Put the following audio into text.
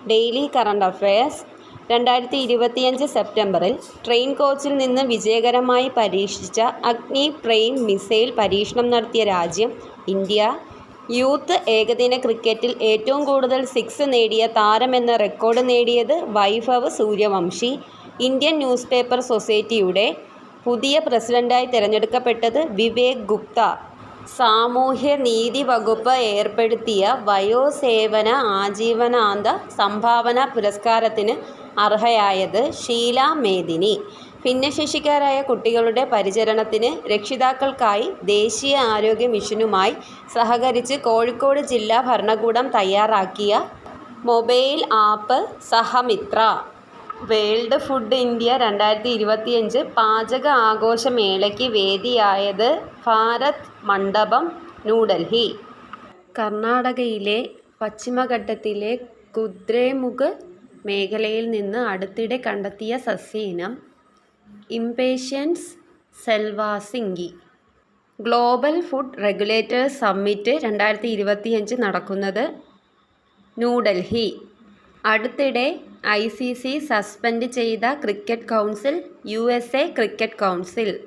Daily current affairs. 2025 സെപ്റ്റംബറിൽ train കോച്ചിൽ നിന്ന് വിജയകരമായി പരീക്ഷിച്ച അഗ്നി ട്രെയിൻ മിസൈൽ പരീക്ഷണം നടത്തിയ രാജ്യം ഇന്ത്യ. യൂത്ത് ഏകദിന ക്രിക്കറ്റിൽ ഏറ്റവും കൂടുതൽ സിക്സ് നേടിയ താരമെന്ന റെക്കോർഡ് നേടിയത് Vaibhav Suryavanshi. Indian newspaper സൊസൈറ്റിയുടെ പുതിയ പ്രസിഡന്റായി തിരഞ്ഞെടുക്കപ്പെട്ടത് വിവേക് ഗുപ്ത. സാമൂഹ്യനീതി വകുപ്പ് ഏർപ്പെടുത്തിയ വയോസേവന ആജീവനാന്ത സംഭാവന പുരസ്കാരത്തിന് അർഹയായത് ഷീല മേദിനി. ഭിന്നശേഷിക്കാരായ കുട്ടികളുടെ പരിചരണത്തിന് രക്ഷിതാക്കൾക്കായി ദേശീയ ആരോഗ്യ മിഷനുമായി സഹകരിച്ച് കോഴിക്കോട് ജില്ലാ ഭരണകൂടം തയ്യാറാക്കിയ mobile app Sahamitra. World food India 2025 പാചക ആഘോഷമേളയ്ക്ക് വേദിയായത് ഭാരത് മണ്ഡപം, ന്യൂഡൽഹി. കർണാടകയിലെ പശ്ചിമഘട്ടത്തിലെ കുദ്രേമുഖ് മേഖലയിൽ നിന്ന് അടുത്തിടെ കണ്ടെത്തിയ സസ്യ ഇനം ഇംപേഷ്യൻസ് സെൽവാസിംഗി. ഗ്ലോബൽ ഫുഡ് റെഗുലേറ്റേഴ്സ് സമ്മിറ്റ് 2025 നടക്കുന്നത് ന്യൂഡൽഹി. അടുത്തിടെ ICC സസ്പെൻഡ് ചെയ്ത cricket council USA cricket council.